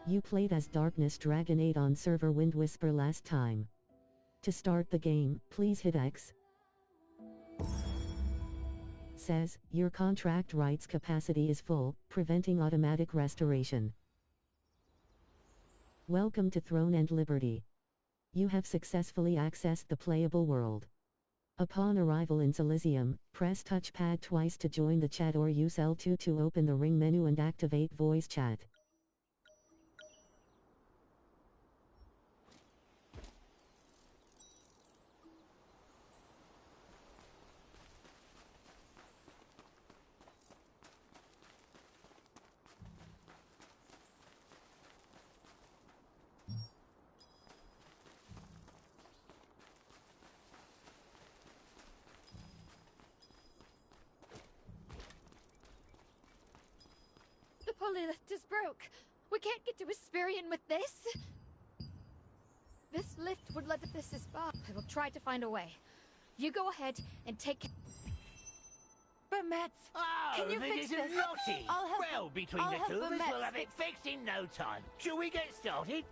You played as Darkness Dragon 8 on server Wind Whisper last time. To start the game, please hit X. Says, your contract rights capacity is full, preventing automatic restoration. Welcome to Throne and Liberty. You have successfully accessed the playable world. Upon arrival in Elysium, press touchpad twice to join the chat or use L2 to open the ring menu and activate voice chat. The pulley lift is broke. We can't get to Hesperian with this. This lift would let this is far. I will try to find a way. You go ahead and take. But Mets, Oh, can you fix this? Lottie. I'll help. Well, between I'll the help two of the us, Mets we'll have it fix- fixed in no time. Shall we get started?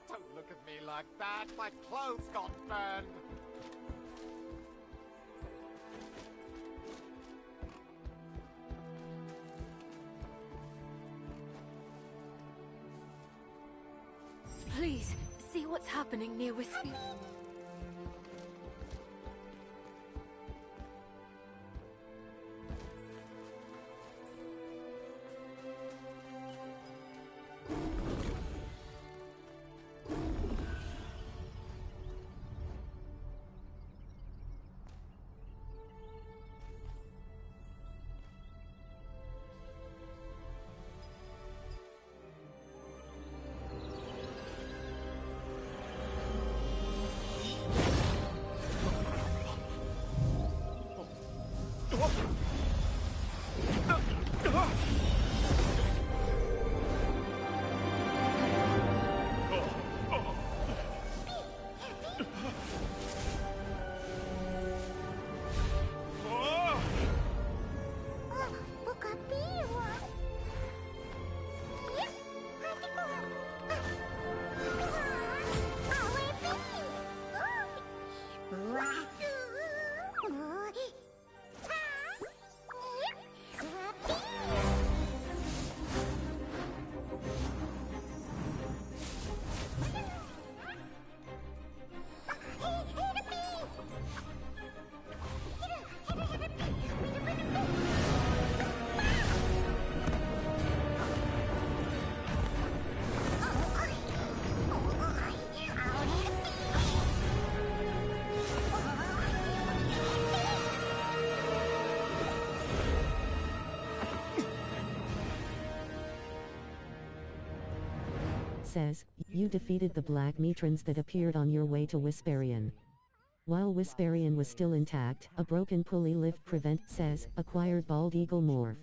Don't look at me like that. My clothes got burned. Please, see what's happening near Whispy. Says, you defeated the Black Metrons that appeared on your way to Whisperian. While Whisperian was still intact, a broken pulley lift says, acquired Bald Eagle Morph.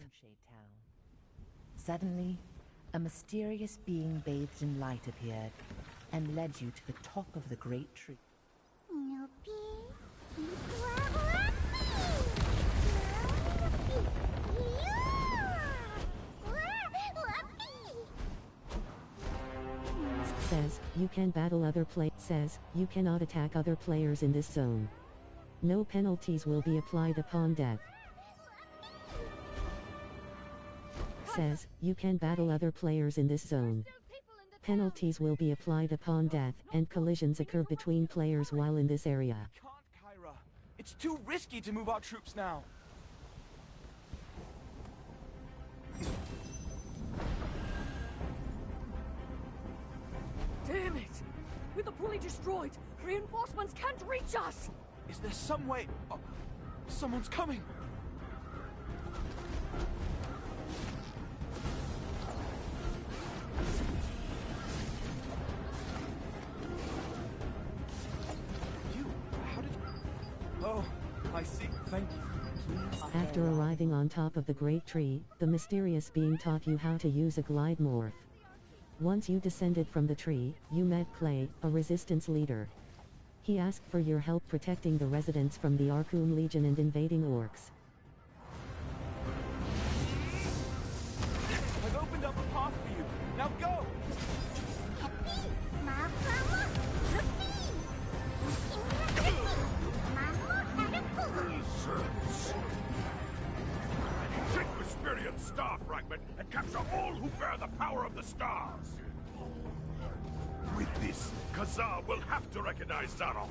Suddenly, a mysterious being bathed in light appeared and led you to the top of the great tree. Says, you can battle other says, you cannot attack other players in this zone. No penalties will be applied upon death. Says, you can battle other players in this zone. Penalties will be applied upon death, and collisions occur between players while in this area. Can't, Kyra. It's too risky to move our troops now. Damn it! With the pulley destroyed, reinforcements can't reach us! Is there some way... Oh, someone's coming! Oh, I see. Thank you. After arriving on top of the great tree, the mysterious being taught you how to use a glide morph. Once you descended from the tree, you met Clay, a resistance leader. He asked for your help protecting the residents from the Arkham Legion and invading orcs. I've opened up a path for you. Now go! Take the Spirion Star Fragment and capture all who bear the power of the stars! With this, Kazar will have to recognize Zaroff.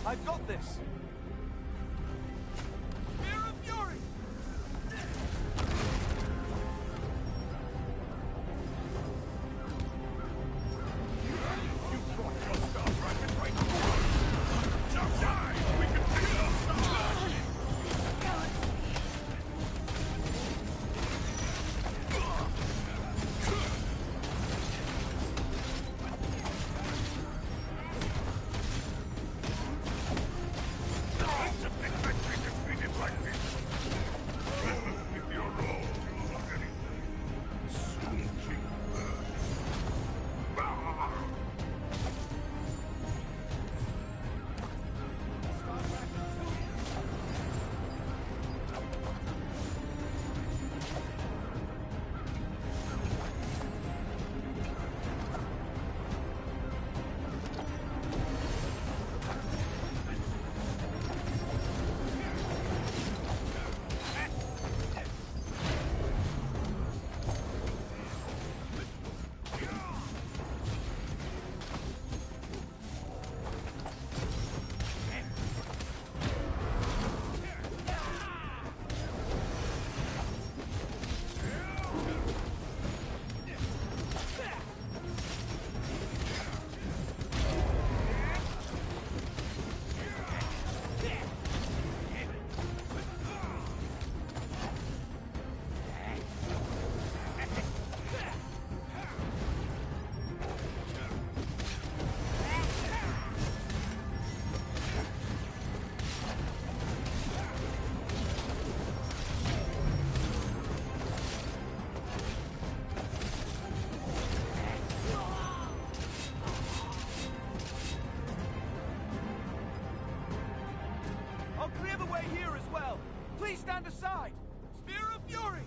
I've got this! Spear of Fury! You brought your Star Fragment right now! Now die! We can take your Star! side! Spear of Fury!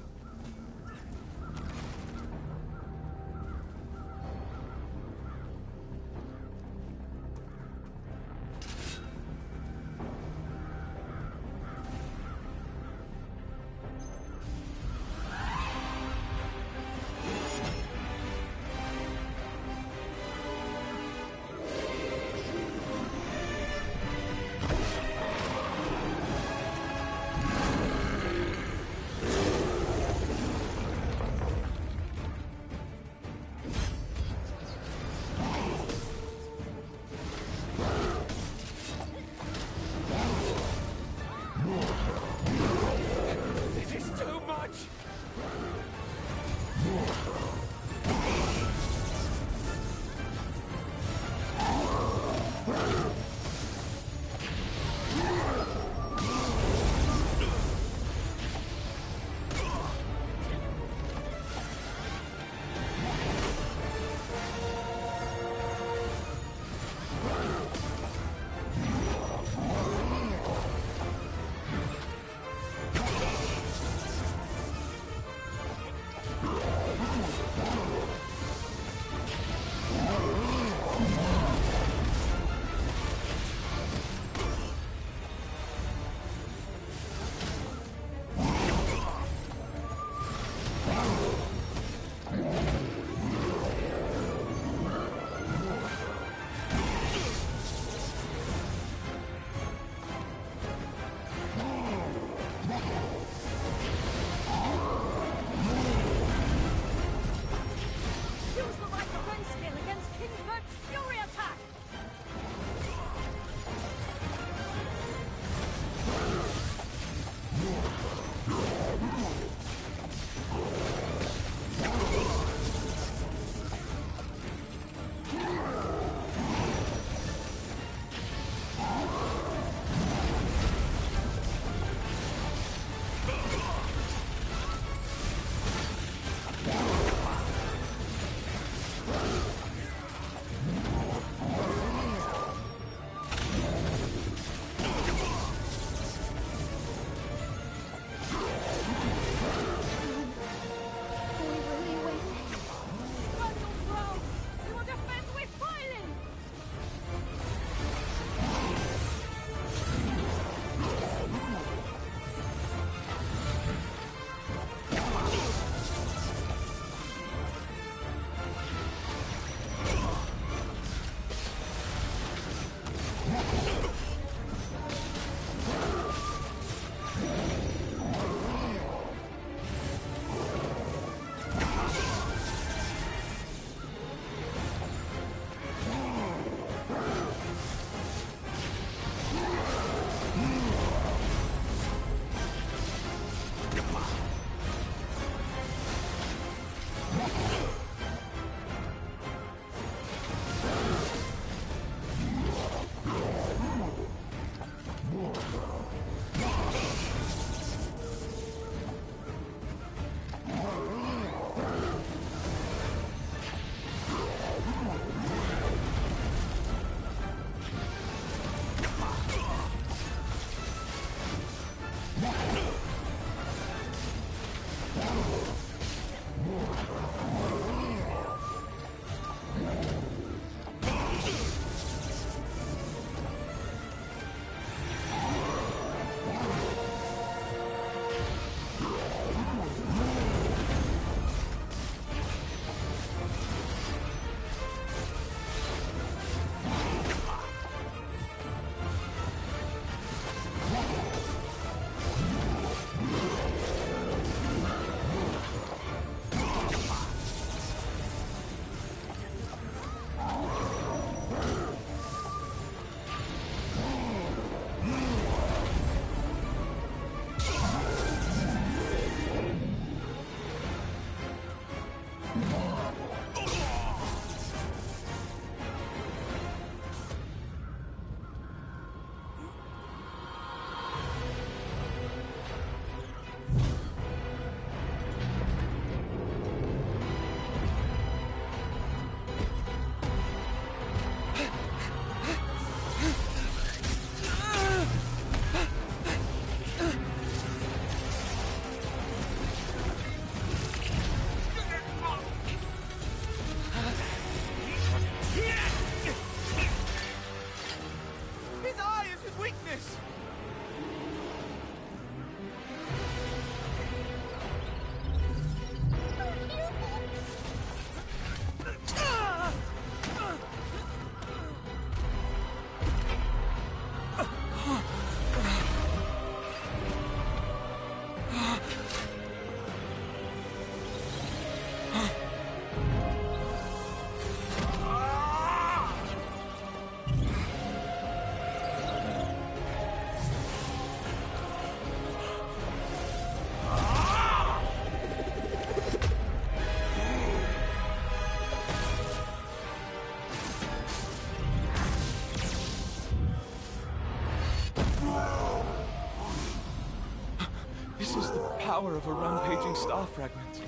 Power of a rampaging star fragment.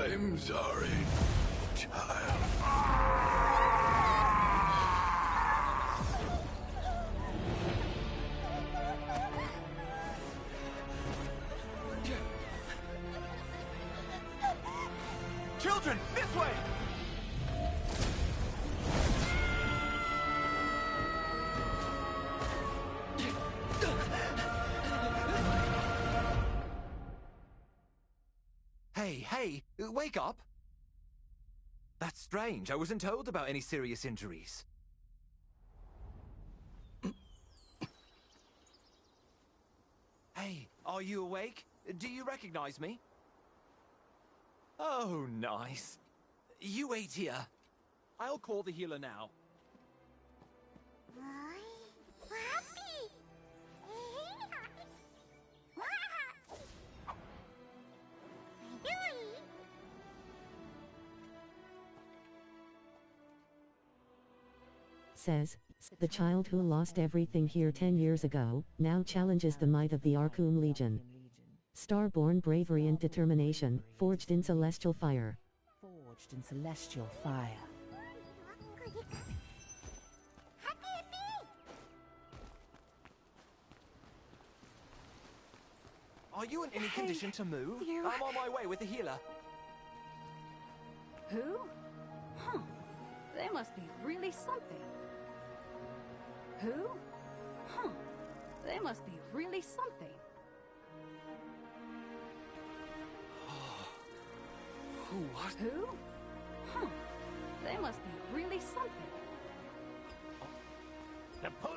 I'm sorry, child. Children, this way! Hey, wake up! That's strange. I wasn't told about any serious injuries. Hey, are you awake? Do you recognize me? Oh, nice. You wait here. I'll call the healer now. Says, the child who lost everything here 10 years ago, now challenges the might of the Arkham Legion. Star-born bravery and determination, forged in celestial fire. Forged in celestial fire. Are you in any condition to move? I'm on my way with the healer. Who? Huh. They must be really something. Who? Huh. They must be really something. What? Who? Huh. They must be really something. The pull...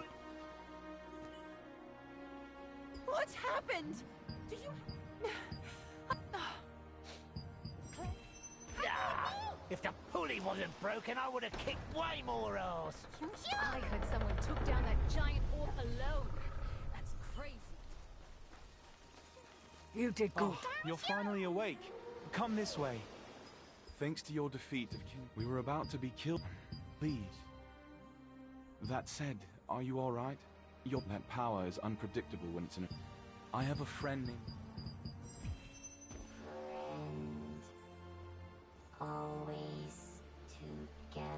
What's happened? Do you... If the pulley wasn't broken, I would have kicked way more ass. I heard someone took down that giant orc alone. That's crazy. You did good. Oh, you're finally awake. Come this way. Thanks to your defeat of King, we were about to be killed. Please. That said, are you all right? That power is unpredictable when it's in a... I have a friend named... Always together.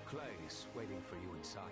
Clay's waiting for you inside.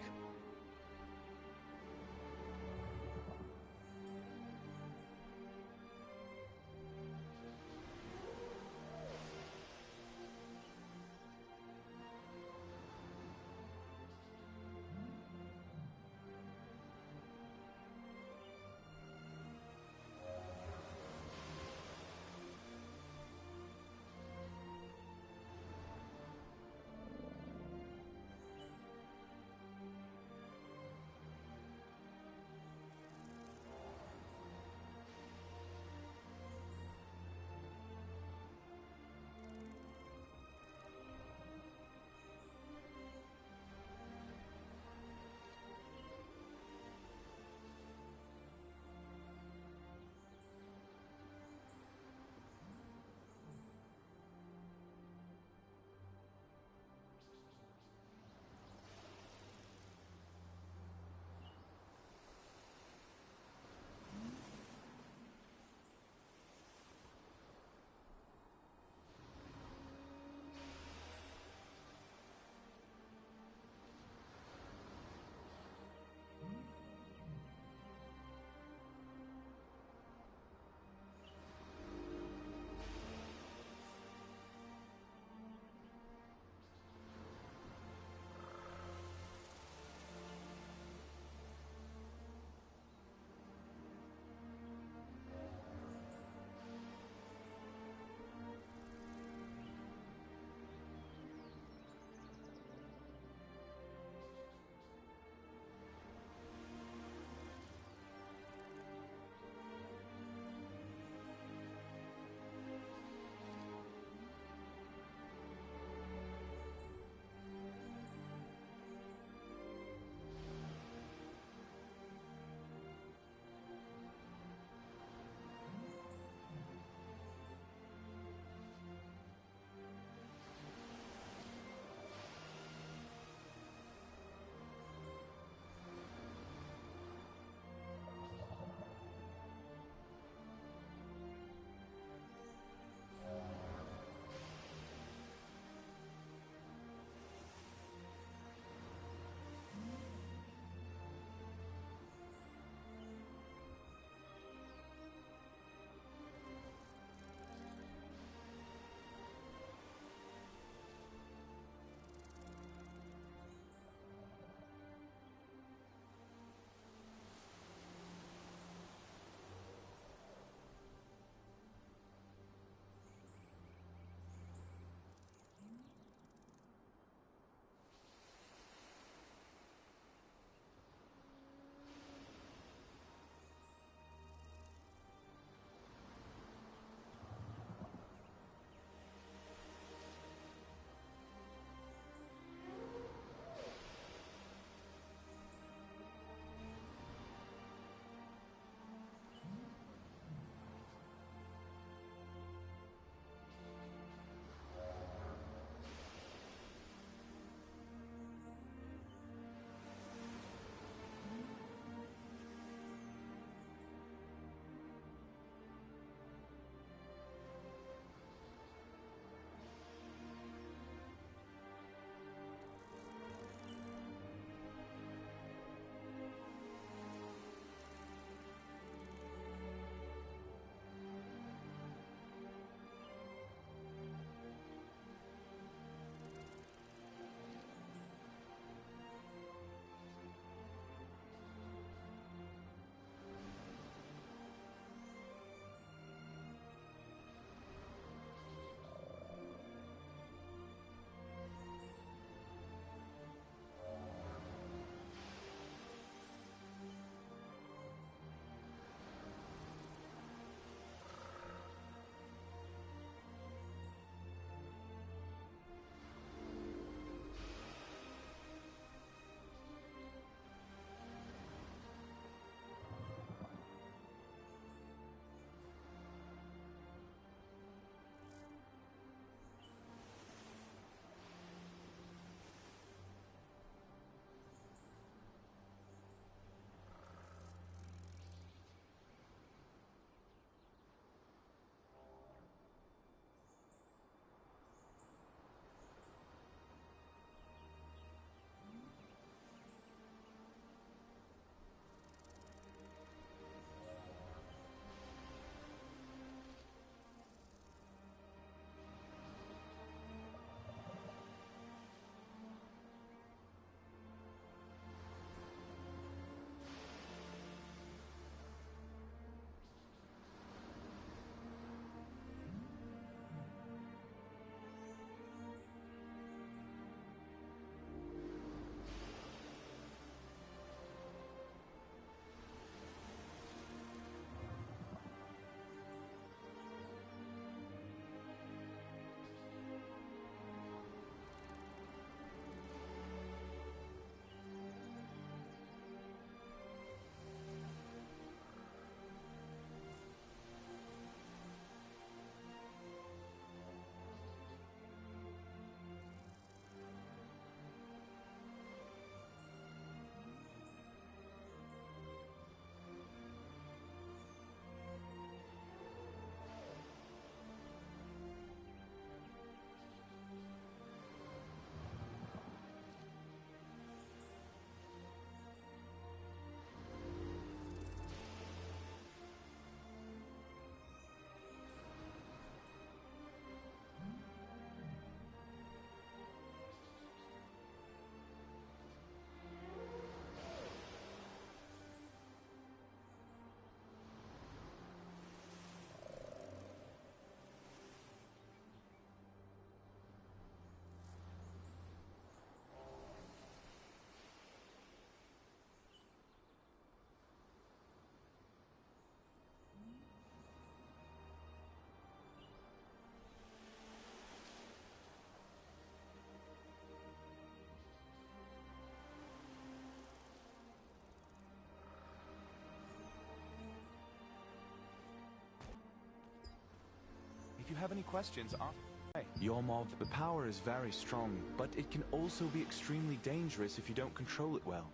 have any questions, Yormov, the power is very strong, but it can also be extremely dangerous if you don't control it well.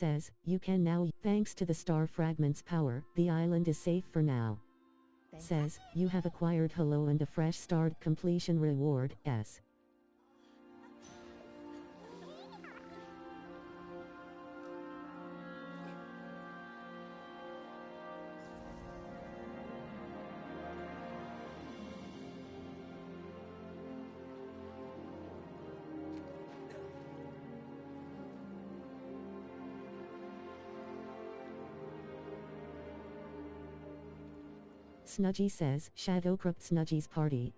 says, you can now, thanks to the star fragment's power, the island is safe for now. Says, you have acquired hello and a fresh start completion reward, S. Snudgy says, Shadowcrypt Snudgy's party.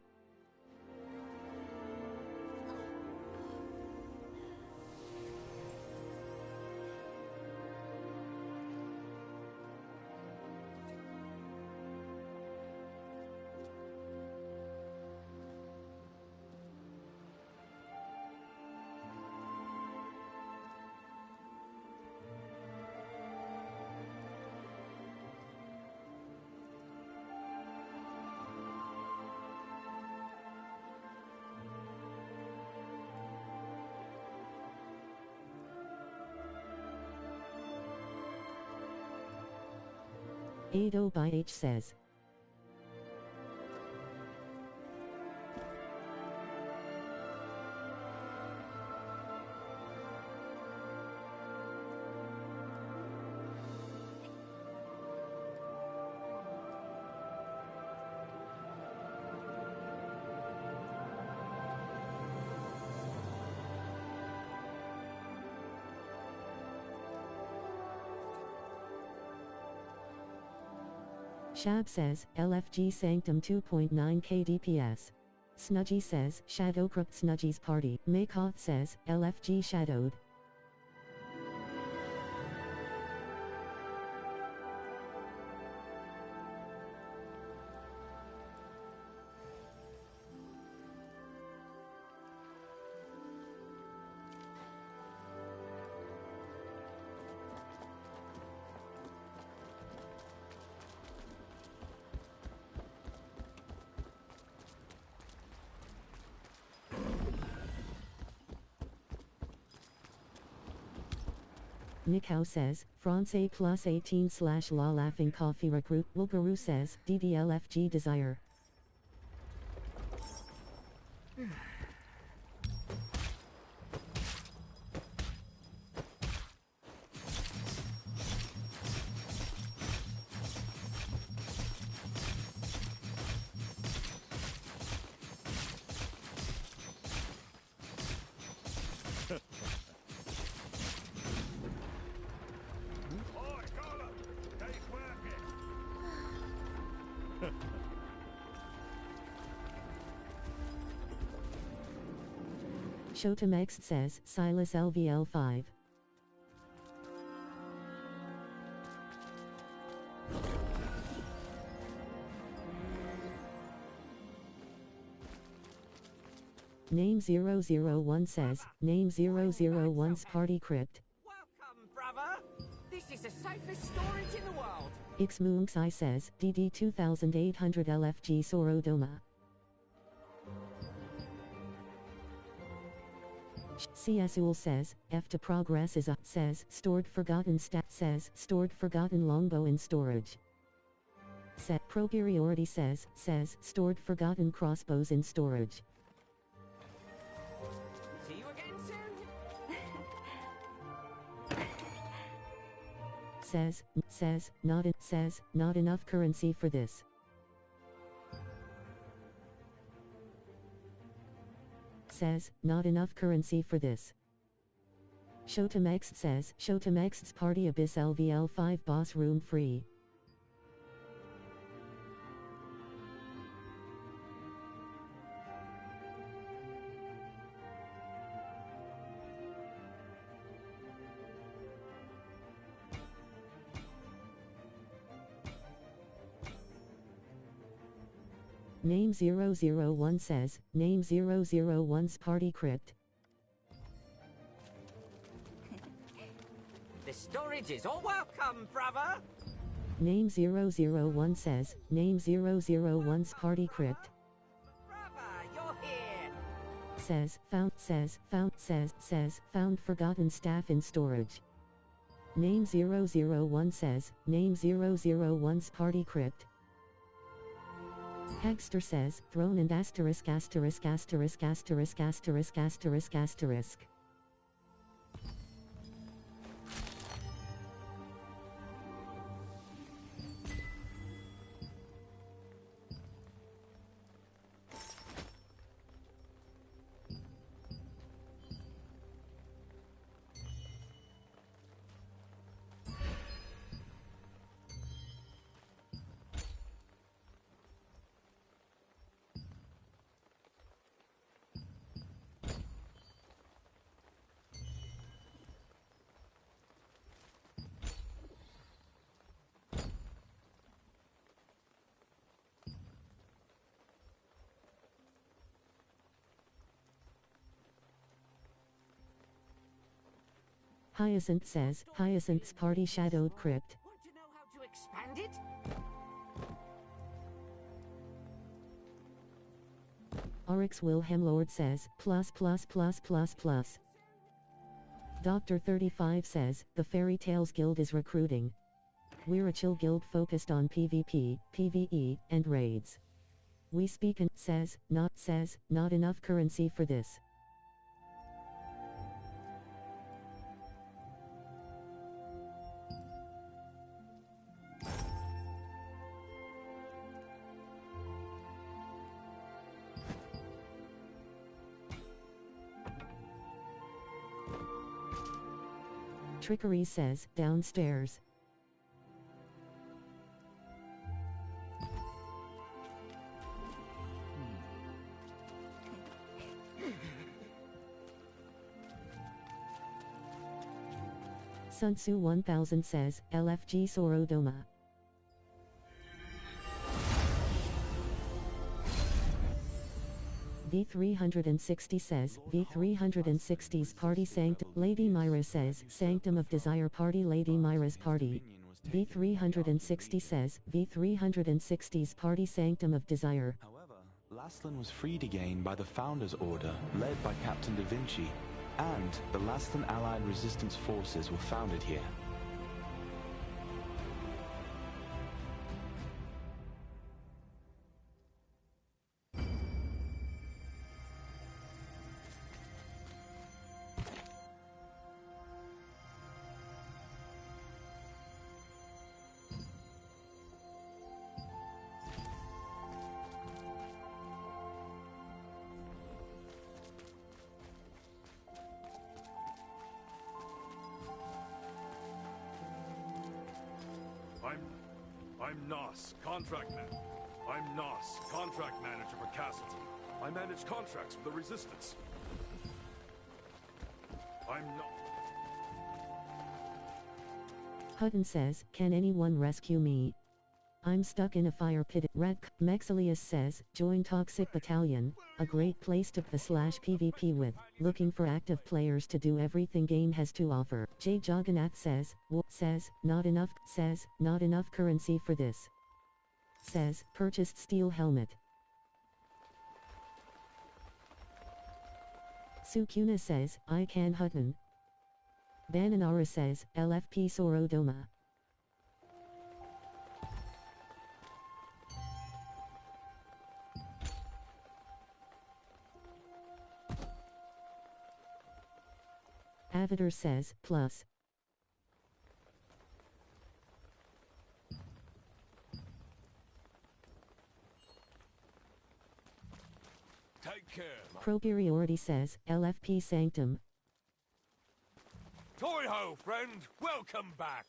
Ado by H says. Shab says, LFG Sanctum 2.9 kDPS. Snudgy says, Shadowcrypt Snudgy's party. Maykoth says, LFG Shadowed. Nikau says, Francais plus 18/La Laughing Coffee Recruit. Wulgaru says, DDLFG Desire. Shotamex says, Silas LVL5. Name 001 says, Name 001's party crypt. Welcome, brother. This is the safest storage in the world. Ixmoonxi says, DD 2800 LFG Sorodoma. CSUL says, F to progress is a, says, stored forgotten stat, says, stored forgotten longbow in storage. Set Properiority says, stored forgotten crossbows in storage. See you again soon. Says, not enough currency for this. Says, not enough currency for this. Shotamex says, Shotamex's party Abyss LVL5 boss room free. Name 001 says, Name 001's party crypt. The storage is all welcome, brother. Name 001 says, Name 001's party crypt. Brother, you're here. Says, found forgotten staff in storage. Name 001 says, name 001's party crypt. Hagster says, throne and asterisk asterisk asterisk asterisk asterisk asterisk asterisk. Hyacinth says, Hyacinth's party shadowed crypt. Want to know how to expand it? Oryx Wilhelm Lord says, plus plus plus plus plus. Dr. 35 says, the Fairy Tales Guild is recruiting. We're a chill guild focused on PvP, PvE, and raids. We speak and says, not enough currency for this. Trickery says, downstairs. Sun Tzu 1000 says, LFG Sorodoma. V360 says, V360's party sanctum. Lady Myra says, Sanctum of Desire party. Lady Myra's party. V360 says, V360's party Sanctum of Desire. However, Laslan was freed again by the Founders Order, led by Captain Da Vinci, and the Laslan Allied Resistance Forces were founded here. I'm Nos, contract man. I'm Nos, contract manager for Castleton. I manage contracts for the Resistance. I'm not... Hutton says, can anyone rescue me? I'm stuck in a fire pit. Mexilius says, join Toxic Battalion, a great place to PvP with, looking for active players to do everything game has to offer. J. Jagannath says, not enough currency for this. Says, purchased steel helmet. Sukuna says, I can Hutton. Bananara says, LFP Sorodoma. Avatar says, plus. Take care. Properiority says, LFP Sanctum. Toy-ho, friend! Welcome back!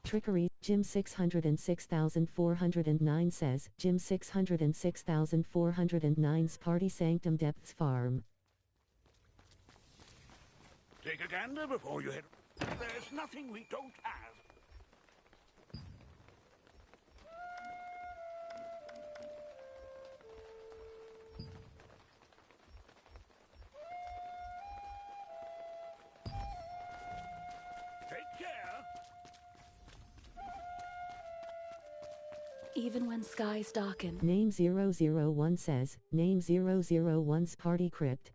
Trickery, Jim 606409 says, Jim 606409's Party Sanctum Depths Farm. Take a gander before you hit... There's nothing we don't have. Take care. even when skies darken. Name 001 says, name 001's party crypt.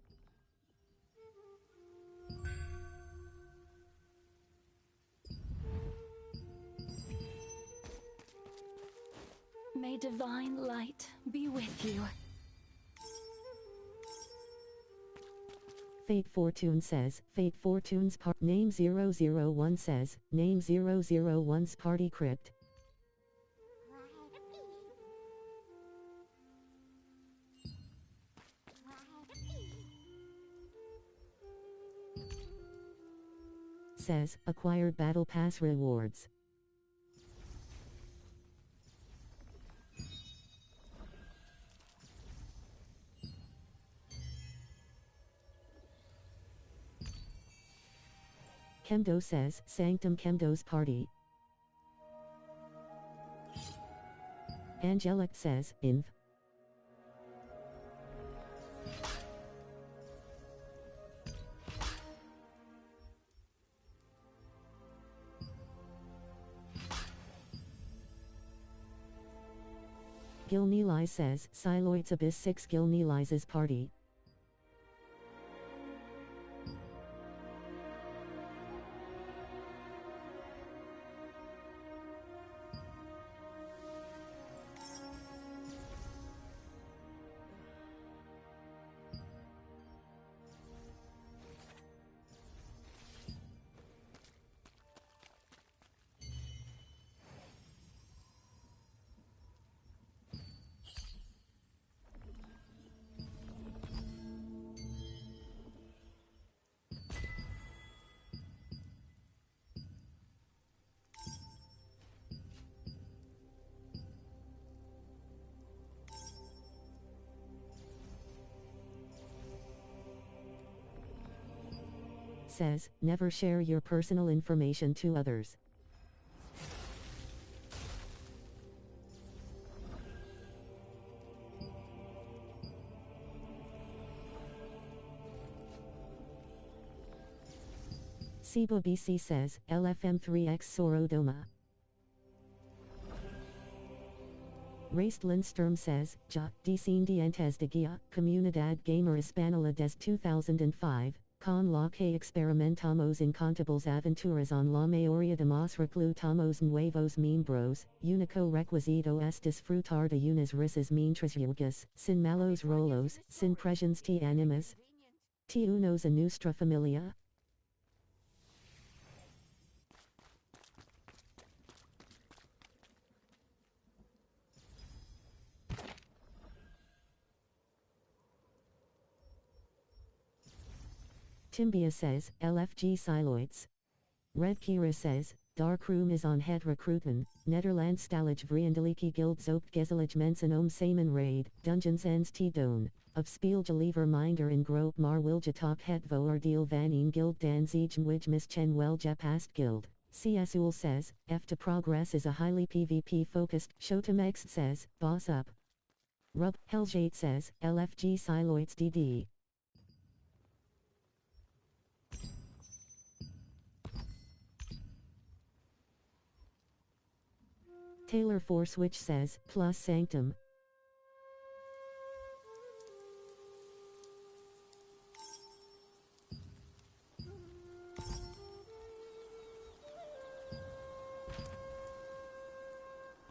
May divine light be with you. Fate Fortune says, Fate Fortune's name 001 says, name 001's party crypt. Says, acquired battle pass rewards. Kemdo says, Sanctum Kemdo's party. Angelic says, Inv. Gilnelai says, Siloid's Abyss 6 Gilnelai's party. Says, never share your personal information to others. Siba BC says, LFM3X Sorodoma. Raced Lindstrom says, Ja, descendientes de guia, Comunidad Gamer Española des 2005, con la que experimentamos incontables aventuras en la mayoría de los reclutamos nuevos miembros, único requisito es disfrutar de unas risas mientras juegas, sin malos rolos, sin presiones te animas. Te unos a nuestra familia. Timbia says, LFG Siloids. Red Kira says, Darkroom is on het recruiten, Nederland stallig vriendelijke guild zoekt gezellig mensen om samen raid, dungeons ends te doen. Of speelje liever minder in groep maar wilje toch het voordeel van een guild dan zich nwij mischen welje past guild. CS Ool says, F to Progress is a highly PvP focused. Shotamex says, Boss up. Rub, Helgate says, LFG Siloids DD. Taylor Forswitch says, plus Sanctum.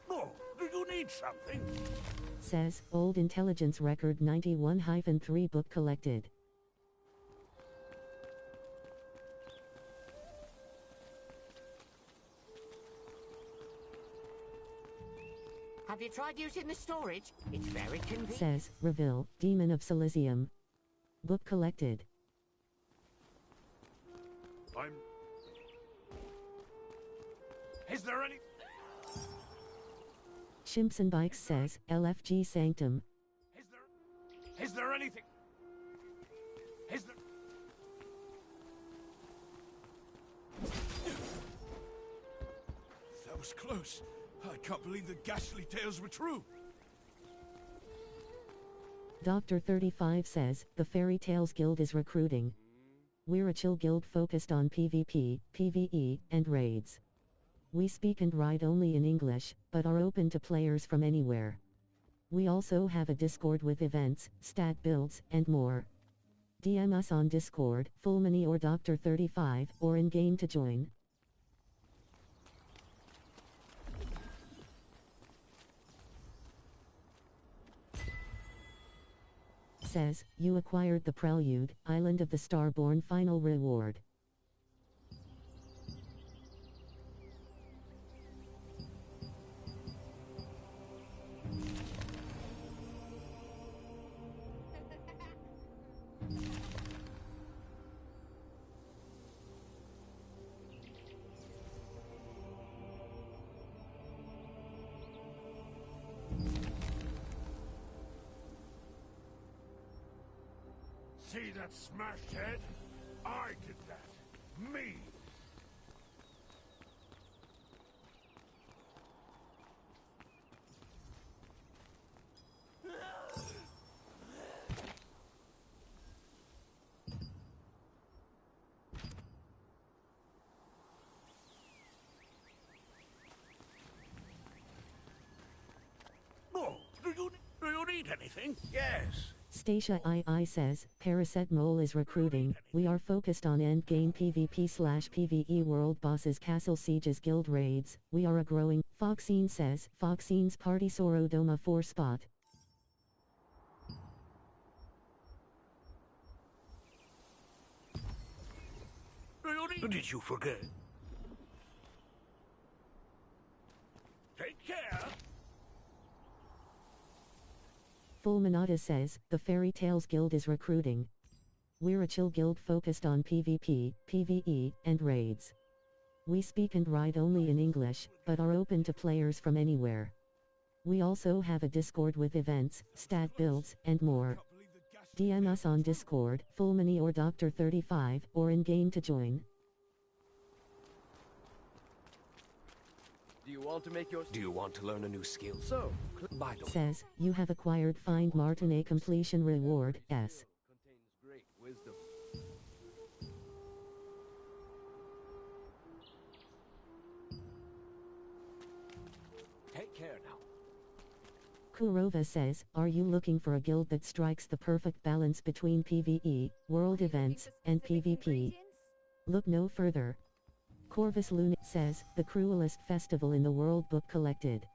Oh, do you need something? Says, Old Intelligence Record 91-3 book collected. Have you tried using the storage? It's very convenient. Says, Reville, Demon of Silesium. Book collected. Is there any... Shimpson Bikes says, LFG Sanctum. Is there anything... Is there... That was close. I can't believe the ghastly tales were true. Dr. 35 says, the Fairy Tales Guild is recruiting. We're a chill guild focused on PvP, PvE, and raids. We speak and write only in English, but are open to players from anywhere. We also have a Discord with events, stat builds, and more. DM us on Discord, Fullmany or Dr.35, or in-game to join. Says, you acquired the Prelude, Island of the Starborn final reward. See that smashed head? I did that. Me! Oh, do you need anything? Yes. Stacia II says, Paracetamol is recruiting. We are focused on endgame PvP/PvE world bosses, castle sieges, guild raids. We are a growing. Foxine says, Foxine's party Sorodoma 4 spot. Did you forget? Take care. Fulminata says, the Fairy Tales Guild is recruiting. We're a chill guild focused on PvP, PvE, and raids. We speak and write only in English, but are open to players from anywhere. We also have a Discord with events, stat builds, and more. DM us on Discord, Fullmany or Dr.35, or in-game to join. Do you want to learn a new skill? So, Bible Says, you have acquired Find Martin a completion reward, S. contains great wisdom. Take care now. Kurova says, are you looking for a guild that strikes the perfect balance between PvE, world events, and PvP? Look no further. Corvus Luna says, the cruelest festival in the world book collected.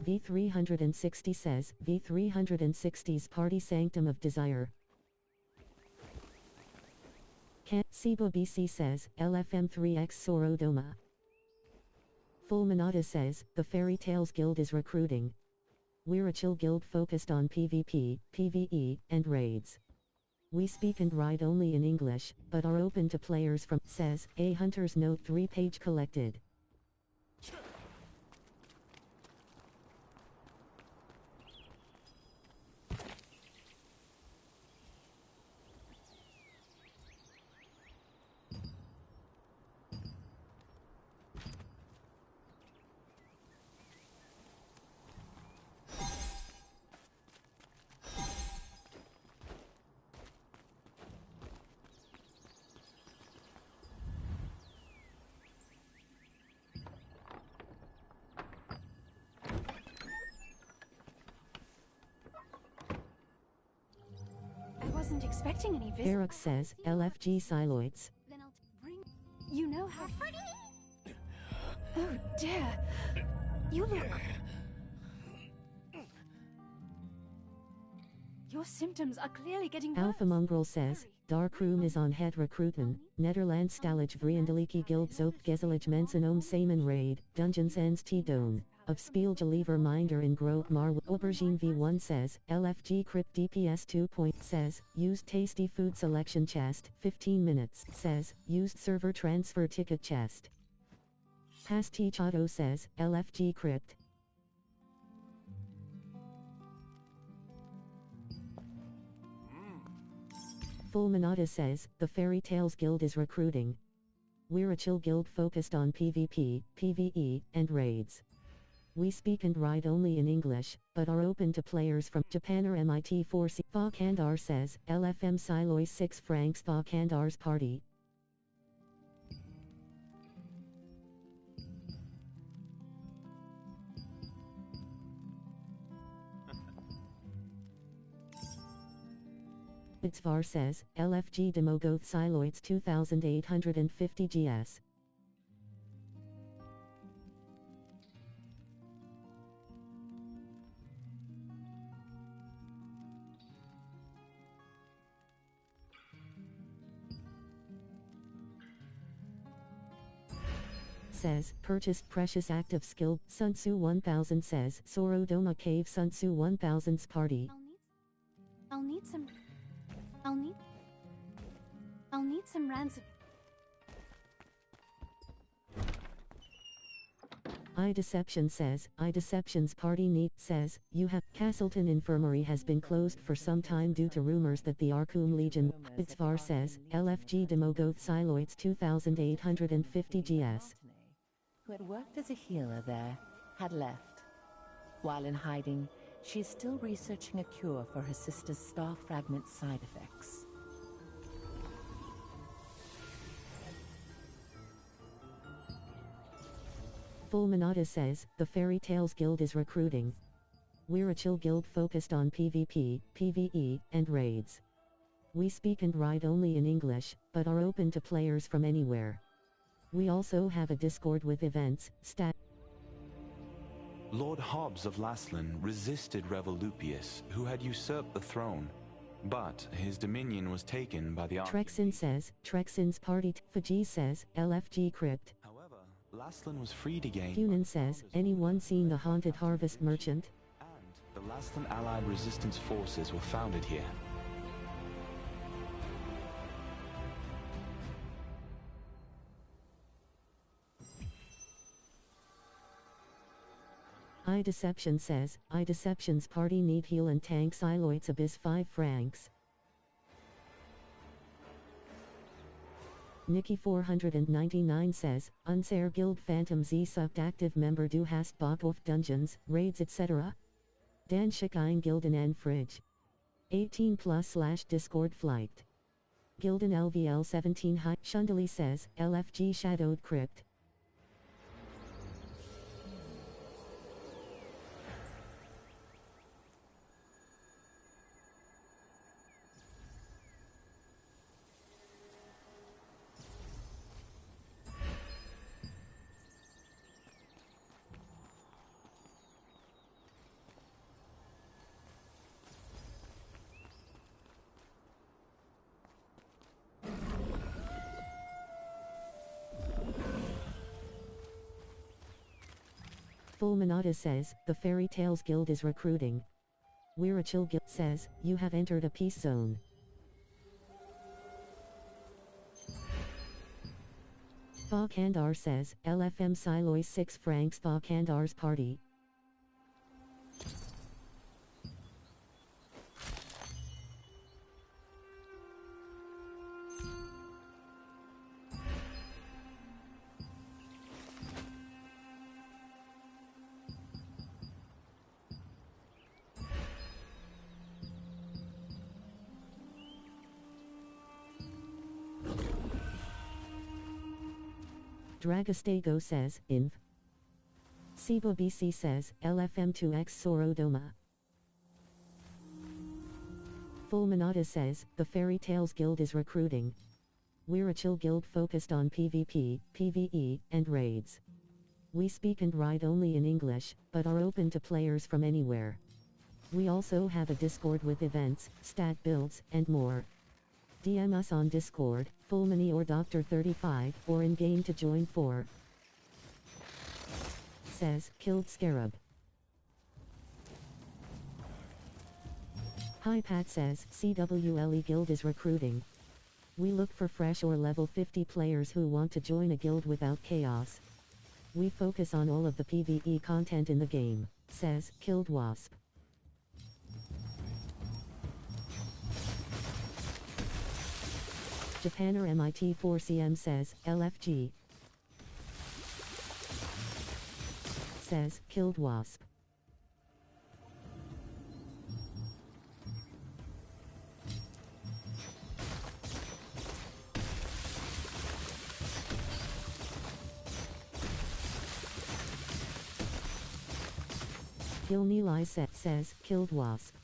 V360 says, V360's Party Sanctum of Desire. Siba BC says, LFM3X Sorodoma. Fulminata says, the Fairy Tales Guild is recruiting. We're a chill guild focused on PvP, PvE, and raids. We speak and write only in English, but are open to players from, says, A Hunter's Note 3 page collected. I wasn't expecting any visitors. Eric says, LFG Siloids. Then I'll bring. You know how. Oh dear. You look. Your symptoms are clearly getting worse. Alpha Mongrel says, Dark Room is on head recruiten, Nederland Stallig Vriendelijke Guild zoekt Gezellig Mensen om Samen Raid, Dungeons Ends T-Doon. Of Spielgeliever Minder in Groot Maar Aubergine V1 says, LFG Crypt DPS 2. Says, used Tasty Food Selection Chest, 15 minutes. Says, used Server Transfer Ticket Chest. Pastichado says, LFG Crypt. Fulminata says, the Fairy Tales Guild is recruiting. We're a chill guild focused on PvP, PvE, and raids. We speak and write only in English, but are open to players from Japan or MIT4C. Thakandar says, LFM Silois 6 francs Thakandar's party. Itzvar says, LFG Demogoth Siloids 2850 GS. Says, purchased precious active skill, Sun Tzu 1000 says, Sorodoma Cave Sun Tzu 1000's party. I'll need some ransom. iDeception says, iDeception's party need, says, you have, Castleton Infirmary has been closed for some time due to rumors that the Arkham Legion, Itzvar says, LFG Demogoth Siloids 2850 GS. Who had worked as a healer there, had left. While in hiding, she is still researching a cure for her sister's star fragment side effects. Fulminata says, the Fairy Tales Guild is recruiting. We're a chill guild focused on PvP, PvE, and raids. We speak and write only in English, but are open to players from anywhere. We also have a Discord with events, stat. Lord Hobbs of Laslan resisted Revolupius, who had usurped the throne, but his dominion was taken by the Trexin says, Trexin's party. Fajee says, LFG Crypt. However, Laslan was freed again. Hunan says, anyone seen the haunted harvest merchant? And the Laslan allied resistance forces were founded here. iDeception says, iDeception's party need heal and tank Siloids Abyss 5 francs. Nikki 499 says, Unser Guild Phantom Z sucked active member du hast Bock auf Dungeons, raids etc. Dan Schick Gilden and Fridge. 18+ / Discord flight. Gilden LVL 17 High. Shundali says, LFG Shadowed Crypt. Fulminata says, the Fairy Tales Guild is recruiting. We're a chill guild, says, you have entered a peace zone. Thakandar says, LFM Silois 6 francs Thakandar's party. Dragastago says, Inv. Siba BC says, LFM2X Sorodoma. Fulminata says, the Fairy Tales Guild is recruiting. We're a chill guild focused on PvP, PvE, and raids. We speak and write only in English, but are open to players from anywhere. We also have a Discord with events, stat builds, and more. DM us on Discord, Fulmini or Dr. 35, or in-game to join for. Says, Killed Scarab. Hi Pat says, CWLE Guild is recruiting. We look for fresh or level 50 players who want to join a guild without chaos. We focus on all of the PvE content in the game, says, Killed Wasp. Japaner MIT4CM says, LFG. Says, killed wasp. Gilnili says, killed wasp.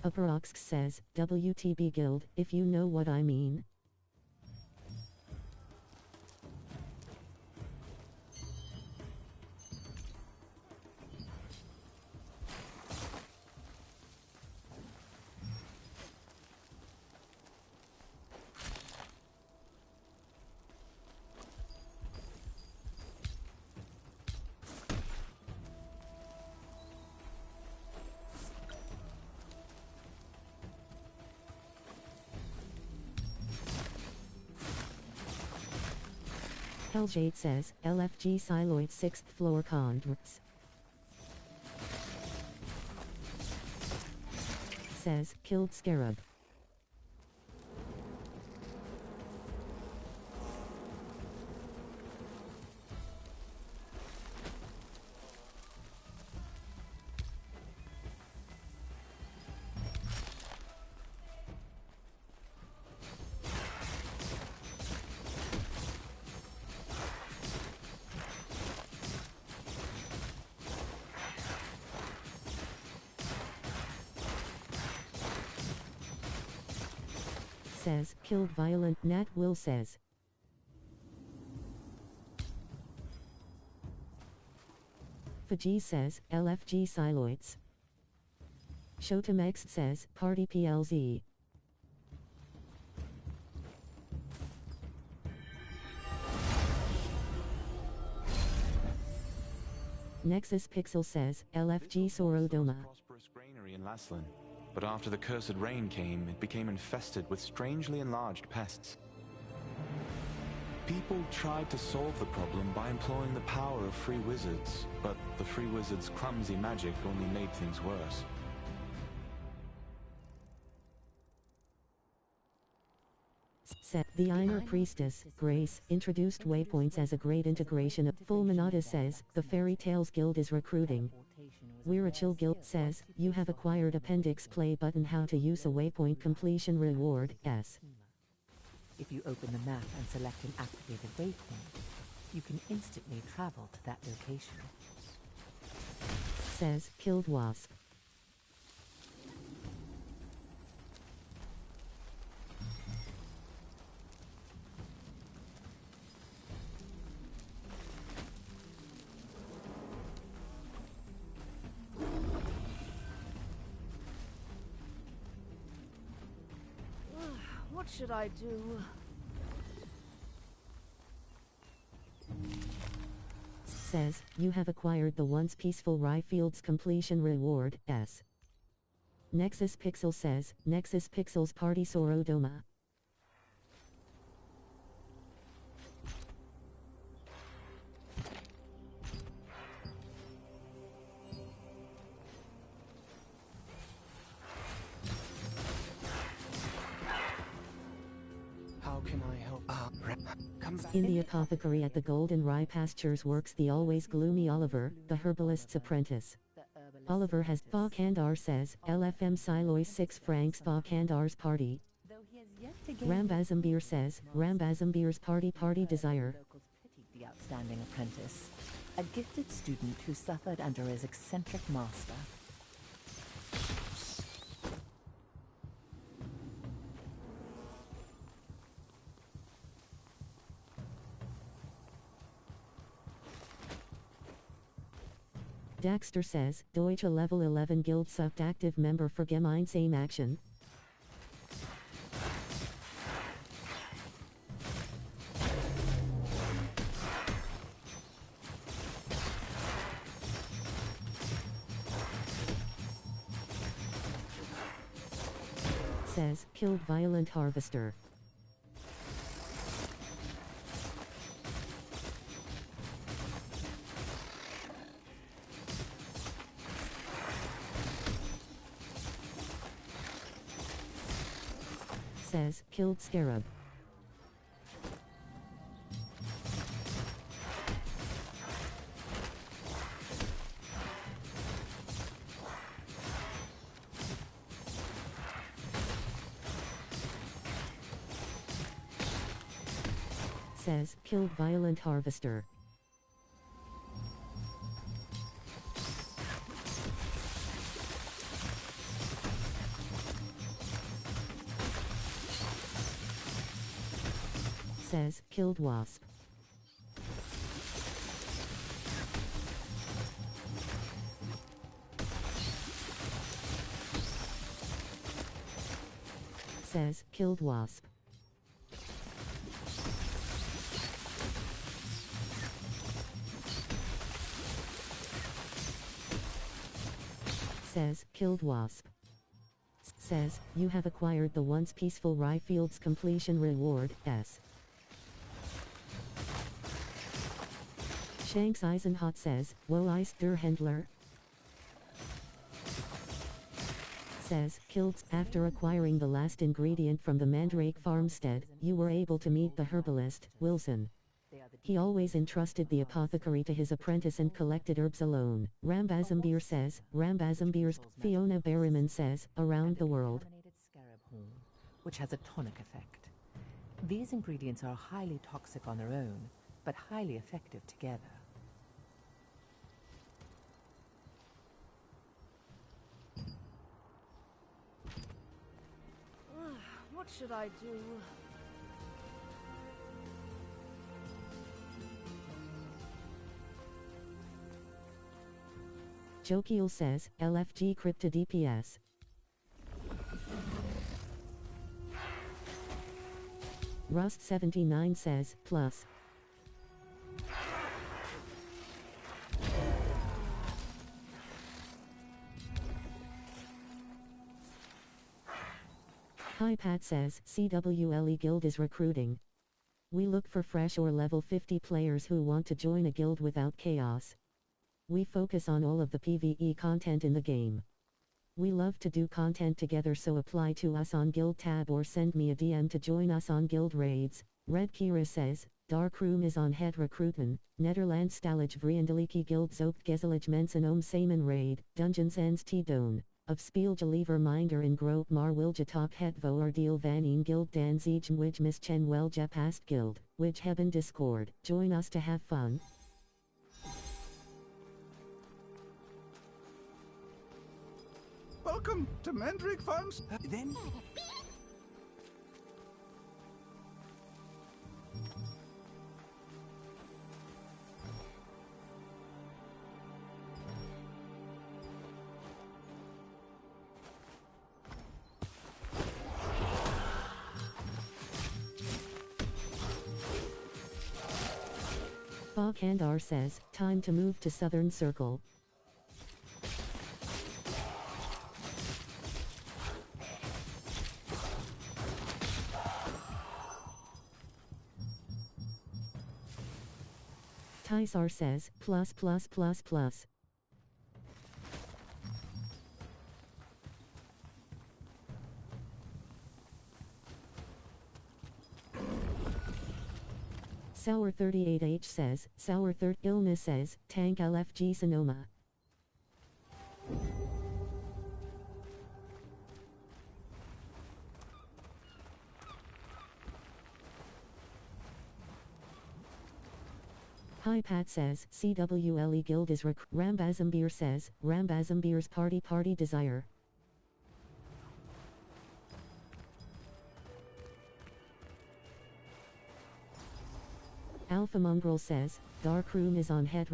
Upperox says, WTB Guild, if you know what I mean. Helljade says, LFG Siloid 6th floor converts. Says, killed scarab. Says, killed violent. Nat Will says. Faji says, LFG Siloids. Shotamex says, Party PLZ. Nexus Pixel says, LFG Sorodoma. Prosperous granary in Laslin. But after the cursed rain came, it became infested with strangely enlarged pests. People tried to solve the problem by employing the power of free wizards, but the free wizards' clumsy magic only made things worse. The Einer Priestess, Grace, introduced waypoints as a great integration of Fulminata says, the Fairy Tales Guild is recruiting. We're a Chill Guild says, you have acquired appendix play button how to use a waypoint completion reward, yes. If you open the map and select an activated waypoint, you can instantly travel to that location. Says, killed wasp. What should I do? Says, you have acquired the once peaceful Ryfield's completion reward, S. Nexus Pixel says, Nexus Pixel's Party Sorodoma. In the apothecary at the Golden Rye Pastures works the always gloomy Oliver, the herbalist's apprentice. Oliver has Fakandar says, LFM Siloy 6 francs Fakandar's party. Rambazambir says, Rambazambir's party desire. The outstanding apprentice, a gifted student who suffered under his eccentric master. Daxter says, Deutsche Level 11 Guild sucked active member for Gemeinsame Action. Says, killed violent harvester. says, killed Scarab. Says, killed Violent Harvester. Says, killed Wasp. Says, killed Wasp. Says, killed Wasp. Says, you have acquired the once peaceful Ryfield's completion reward, S. Shanks Eisenhot says, Wo ist der Händler? Says, killed. After acquiring the last ingredient from the Mandrake farmstead, you were able to meet the herbalist, Wilson. He always entrusted the apothecary to his apprentice and collected herbs alone. Rambazambir says, Rambazambir's. Fiona Berryman says, around the world. Scarab horn, which has a tonic effect. These ingredients are highly toxic on their own, but highly effective together. What should I do? Jokiel says, LFG Crypto DPS. Rust79 says, plus. Hi Pat says, CWLE Guild is recruiting. We look for fresh or level 50 players who want to join a guild without chaos. We focus on all of the PvE content in the game. We love to do content together, so apply to us on Guild tab or send me a DM to join us on Guild raids. Red Kira says, Darkroom is on head recruitment, Netherlands Stallig Vriendelijke Guild zoekt gezellig mensen om samen raid, Dungeons ends te doen. Of speelgeliever minder in groep maar wil je toch het voordeel van een guild dan zich which mischen wel je past guild, which hebben Discord. Join us to have fun. Welcome to Mandrake Farms. Then... Boghandar says, time to move to Southern Circle. Tysar says, plus plus plus plus. Sour 38H says, Sour Third Illness says, Tank LFG Sonoma. Hi Pat says, CWLE Guild is Rambazambir says, Rambazambir's party desire. Alpha Mongrel says, Darkroom is on head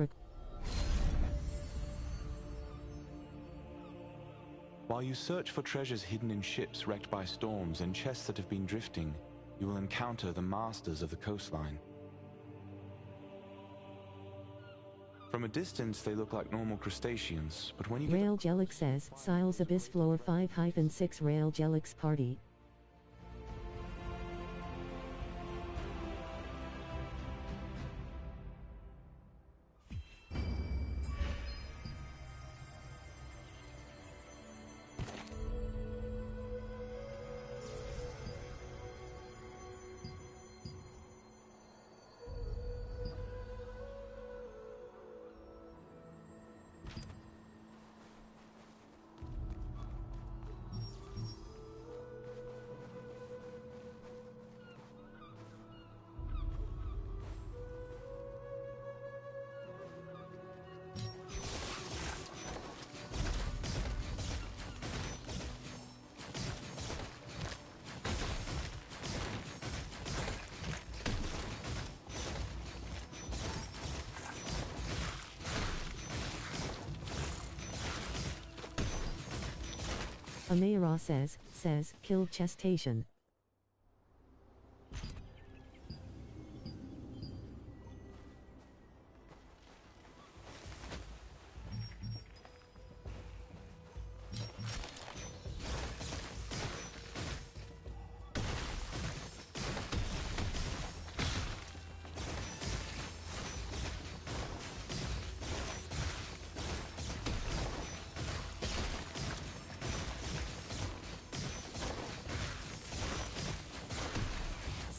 While you search for treasures hidden in ships wrecked by storms and chests that have been drifting, you will encounter the masters of the coastline. From a distance, they look like normal crustaceans, but when you Railgelix says, Siles Abyss Floor 5-6 Railgelix Party. Amayra says, killed Chestation.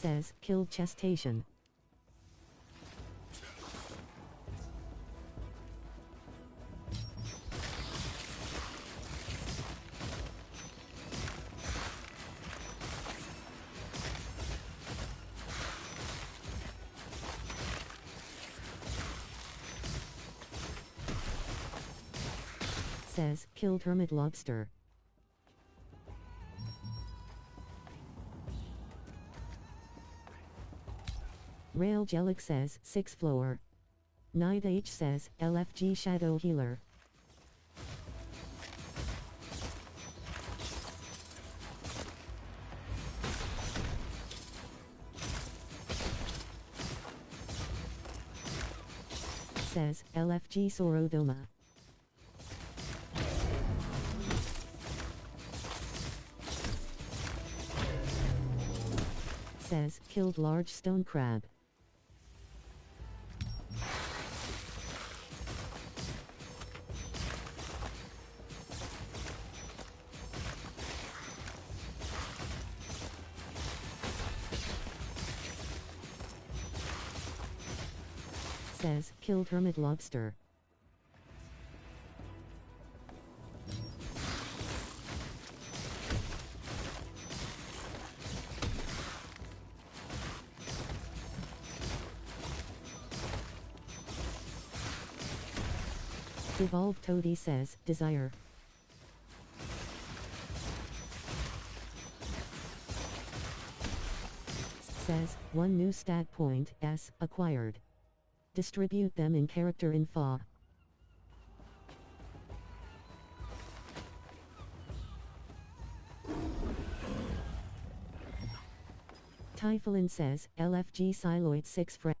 Says, killed Chestation. Says, killed Hermit Lobster. Railgelic says, 6 floor. Night H says, LFG Shadow Healer. Says, LFG Sorodoma. Says, killed large stone crab. Says, killed Hermit Lobster. Evolved Toady says, desire. Says, 1 new stat point, S, acquired. Distribute them in character info. Typhulin says, LFG Siloid 6 friend.